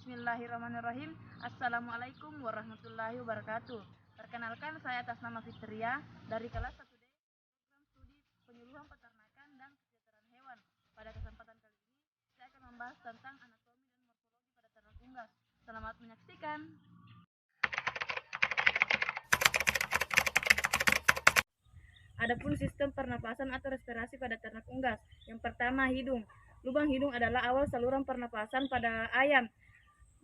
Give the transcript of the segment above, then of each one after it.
Bismillahirrahmanirrahim. Assalamualaikum warahmatullahi wabarakatuh. Perkenalkan, saya atas nama Fitria dari kelas 1D program studi penyuluhan peternakan dan kesejahteraan hewan. Pada kesempatan kali ini, saya akan membahas tentang anatomi dan morfologi pada ternak unggas. Selamat menyaksikan. Adapun sistem pernapasan atau respirasi pada ternak unggas. Yang pertama, hidung. Lubang hidung adalah awal saluran pernapasan pada ayam.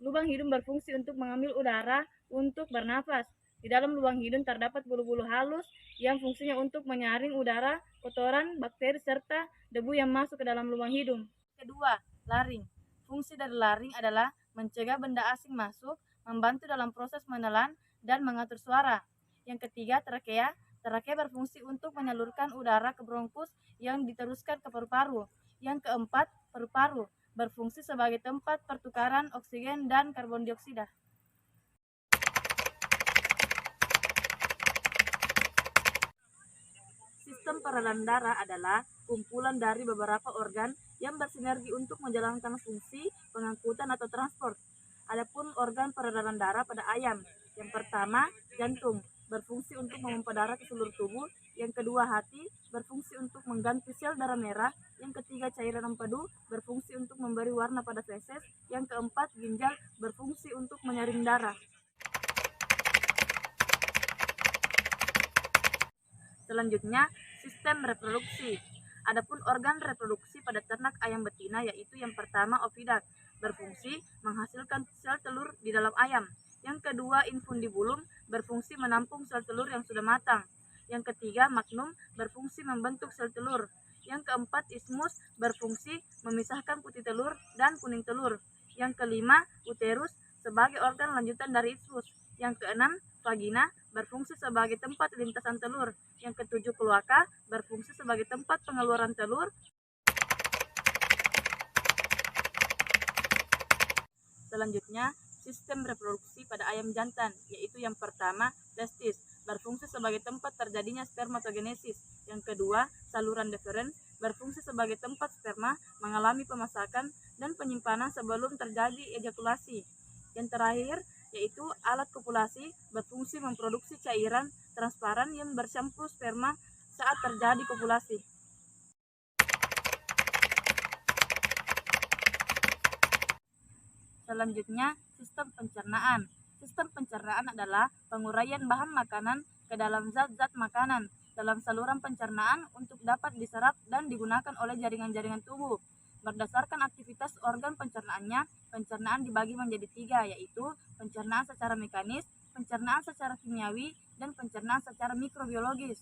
Lubang hidung berfungsi untuk mengambil udara untuk bernafas. Di dalam lubang hidung terdapat bulu-bulu halus yang fungsinya untuk menyaring udara, kotoran, bakteri, serta debu yang masuk ke dalam lubang hidung. Kedua, laring. Fungsi dari laring adalah mencegah benda asing masuk, membantu dalam proses menelan, dan mengatur suara. Yang ketiga, trakea. Trakea berfungsi untuk menyalurkan udara ke bronkus yang diteruskan ke paru-paru. Yang keempat, paru-paru berfungsi sebagai tempat pertukaran oksigen dan karbon dioksida. Sistem peredaran darah adalah kumpulan dari beberapa organ yang bersinergi untuk menjalankan fungsi pengangkutan atau transport. Adapun organ peredaran darah pada ayam, yang pertama, jantung, berfungsi untuk memompa darah ke seluruh tubuh. Yang kedua, hati, berfungsi untuk mengganti sel darah merah. Yang ketiga, cairan empedu, berfungsi untuk memberi warna pada feses. Yang keempat, ginjal, berfungsi untuk menyaring darah. Selanjutnya, sistem reproduksi. Adapun organ reproduksi pada ternak ayam betina yaitu yang pertama, oviduct, berfungsi menghasilkan sel telur di dalam ayam. Yang kedua, infundibulum, berfungsi menampung sel telur yang sudah matang. Yang ketiga, magnum, berfungsi membentuk sel telur. Yang keempat, isthmus, berfungsi memisahkan putih telur dan kuning telur. Yang kelima, uterus, sebagai organ lanjutan dari isthmus. Yang keenam, vagina, berfungsi sebagai tempat lintasan telur. Yang ketujuh, kloaka, berfungsi sebagai tempat pengeluaran telur. Selanjutnya, sistem reproduksi pada ayam jantan, yaitu yang pertama, testis, berfungsi sebagai tempat terjadinya spermatogenesis. Yang kedua, saluran deferens, berfungsi sebagai tempat sperma mengalami pemasakan dan penyimpanan sebelum terjadi ejakulasi. Yang terakhir, yaitu alat kopulasi, berfungsi memproduksi cairan transparan yang bercampur sperma saat terjadi kopulasi. Selanjutnya, sistem pencernaan. Sistem pencernaan adalah penguraian bahan makanan ke dalam zat-zat makanan dalam saluran pencernaan untuk dapat diserap dan digunakan oleh jaringan-jaringan tubuh. Berdasarkan aktivitas organ pencernaannya, pencernaan dibagi menjadi tiga, yaitu pencernaan secara mekanis, pencernaan secara kimiawi, dan pencernaan secara mikrobiologis.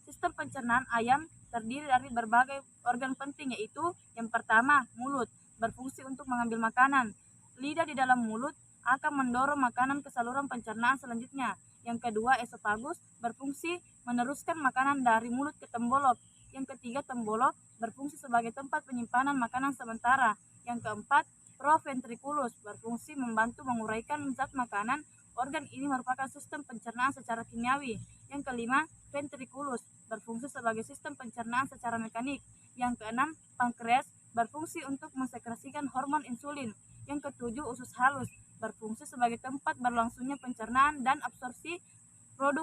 Sistem pencernaan ayam terdiri dari berbagai organ penting, yaitu yang pertama, mulut, berfungsi untuk mengambil makanan. Lidah di dalam mulut akan mendorong makanan ke saluran pencernaan selanjutnya. Yang kedua, esofagus, berfungsi meneruskan makanan dari mulut ke tembolok. Yang ketiga, tembolok, berfungsi sebagai tempat penyimpanan makanan sementara. Yang keempat, proventriculus, berfungsi membantu menguraikan zat makanan. Organ ini merupakan sistem pencernaan secara kimiawi. Yang kelima, ventriculus, berfungsi sebagai sistem pencernaan secara mekanik. Yang keenam, pankreas, berfungsi untuk mensekresikan hormon insulin. Yang ketujuh, usus halus, berfungsi sebagai tempat berlangsungnya pencernaan dan absorpsi produk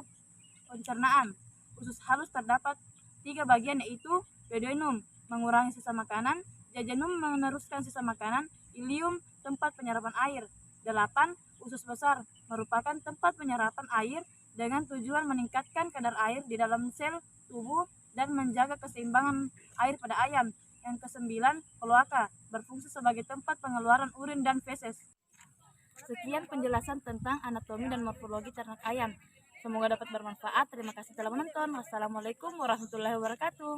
pencernaan. Usus halus terdapat 3 bagian, yaitu duodenum, mengurangi sisa makanan, jejunum, meneruskan sisa makanan, ileum, tempat penyerapan air. 8. Usus besar, merupakan tempat penyerapan air dengan tujuan meningkatkan kadar air di dalam sel tubuh dan menjaga keseimbangan air pada ayam. Yang ke-9, kloaka, berfungsi sebagai tempat pengeluaran urin dan feses. Sekian penjelasan tentang anatomi dan morfologi ternak ayam. Semoga dapat bermanfaat. Terima kasih telah menonton. Wassalamualaikum warahmatullahi wabarakatuh.